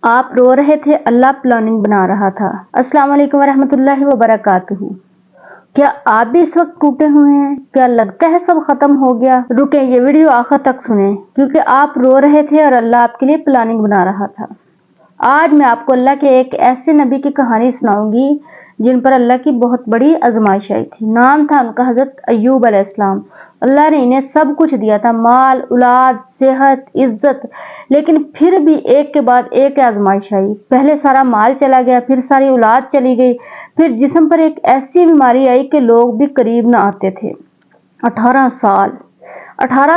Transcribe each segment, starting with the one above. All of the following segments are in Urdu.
آپ رو رہے تھے، اللہ پلاننگ بنا رہا تھا۔ السلام علیکم ورحمۃ اللہ وبرکاتہ۔ کیا آپ بھی اس وقت ٹوٹے ہوئے ہیں؟ کیا لگتا ہے سب ختم ہو گیا؟ رکیں، یہ ویڈیو آخر تک سنیں، کیونکہ آپ رو رہے تھے اور اللہ آپ کے لیے پلاننگ بنا رہا تھا۔ آج میں آپ کو اللہ کے ایک ایسے نبی کی کہانی سناؤں گی جن پر اللہ کی بہت بڑی آزمائش آئی تھی۔ نام تھا ان کا حضرت ایوب علیہ السلام۔ اللہ نے انہیں سب کچھ دیا تھا، مال، اولاد، صحت، عزت، لیکن پھر بھی ایک کے بعد ایک آزمائش آئی۔ پہلے سارا مال چلا گیا، پھر ساری اولاد چلی گئی، پھر جسم پر ایک ایسی بیماری آئی کہ لوگ بھی قریب نہ آتے تھے۔ 18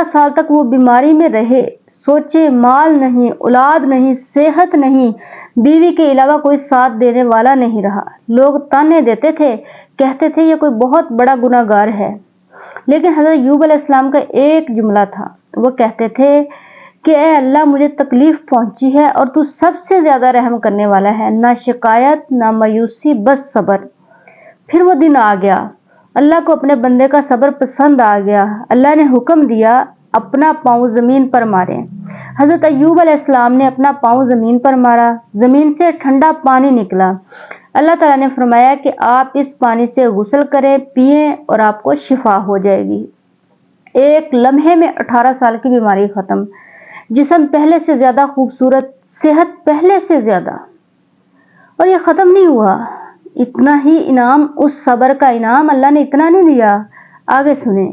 سال تک وہ بیماری میں رہے۔ سوچے، مال نہیں، اولاد نہیں، صحت نہیں، بیوی کے علاوہ کوئی ساتھ دینے والا نہیں رہا۔ لوگ تانے دیتے تھے، کہتے تھے یہ کوئی بہت بڑا گناہ گار ہے۔ لیکن حضرت ایوب علیہ السلام کا ایک جملہ تھا، وہ کہتے تھے کہ اے اللہ، مجھے تکلیف پہنچی ہے اور تو سب سے زیادہ رحم کرنے والا ہے، نہ شکایت نہ مایوسی، بس صبر۔ پھر وہ دن آ گیا، اللہ کو اپنے بندے کا صبر پسند آ گیا۔ اللہ نے حکم دیا، اپنا پاؤں زمین پر مارے۔ حضرت ایوب علیہ السلام نے اپنا پاؤں زمین پر مارا، زمین سے ٹھنڈا پانی نکلا۔ اللہ تعالیٰ نے فرمایا کہ آپ اس پانی سے غسل کریں، پئیں اور آپ کو شفا ہو جائے گی۔ ایک لمحے میں 18 سال کی بیماری ختم، جسم پہلے سے زیادہ خوبصورت، صحت پہلے سے زیادہ۔ اور یہ ختم نہیں ہوا، اتنا ہی انعام، اس صبر کا انعام اللہ نے اتنا نہیں دیا۔ آگے سنیں،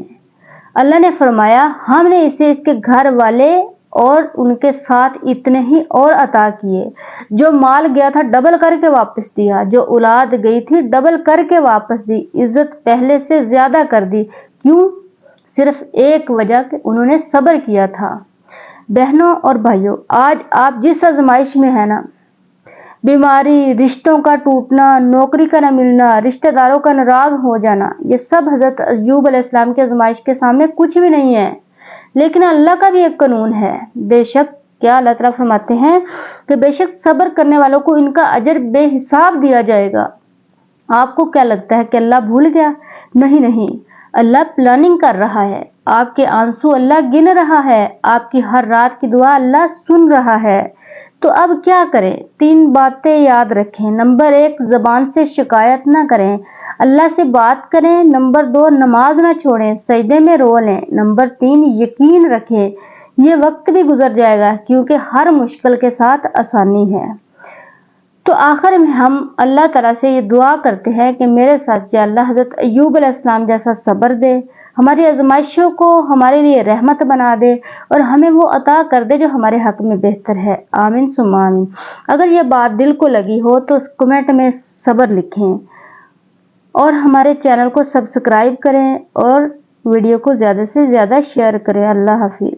اللہ نے فرمایا ہم نے اسے اس کے گھر والے اور ان کے ساتھ اتنے ہی اور عطا کیے۔ جو مال گیا تھا ڈبل کر کے واپس دیا، جو اولاد گئی تھی ڈبل کر کے واپس دی، عزت پہلے سے زیادہ کر دی۔ کیوں؟ صرف ایک وجہ کہ انہوں نے صبر کیا تھا۔ بہنوں اور بھائیوں، آج آپ جس آزمائش میں ہیں نا، بیماری، رشتوں کا ٹوٹنا، نوکری کا نہ ملنا، رشتہ داروں کا ناراض ہو جانا، یہ سب حضرت ایوب علیہ السلام کی آزمائش کے سامنے کچھ بھی نہیں ہے۔ لیکن اللہ کا بھی ایک قانون ہے، بے شک کیا اللہ تعالیٰ فرماتے ہیں کہ بے شک صبر کرنے والوں کو ان کا اجر بے حساب دیا جائے گا۔ آپ کو کیا لگتا ہے کہ اللہ بھول گیا؟ نہیں، اللہ پلاننگ کر رہا ہے۔ آپ کے آنسو اللہ گن رہا ہے، آپ کی ہر رات کی دعا اللہ سن رہا ہے۔ تو اب کیا کریں؟ 3 باتیں یاد رکھیں۔ نمبر 1، زبان سے شکایت نہ کریں، اللہ سے بات کریں۔ نمبر 2، نماز نہ چھوڑیں، سجدے میں رو لیں۔ نمبر 3، یقین رکھیں یہ وقت بھی گزر جائے گا، کیونکہ ہر مشکل کے ساتھ آسانی ہے۔ تو آخر میں ہم اللہ تعالیٰ سے یہ دعا کرتے ہیں کہ میرے ساتھ یا اللہ حضرت ایوب علیہ السلام جیسا صبر دے، ہماری آزمائشوں کو ہمارے لیے رحمت بنا دے اور ہمیں وہ عطا کر دے جو ہمارے حق میں بہتر ہے۔ آمین ثم آمین۔ اگر یہ بات دل کو لگی ہو تو کمنٹ میں صبر لکھیں اور ہمارے چینل کو سبسکرائب کریں اور ویڈیو کو زیادہ سے زیادہ شیئر کریں۔ اللہ حافظ۔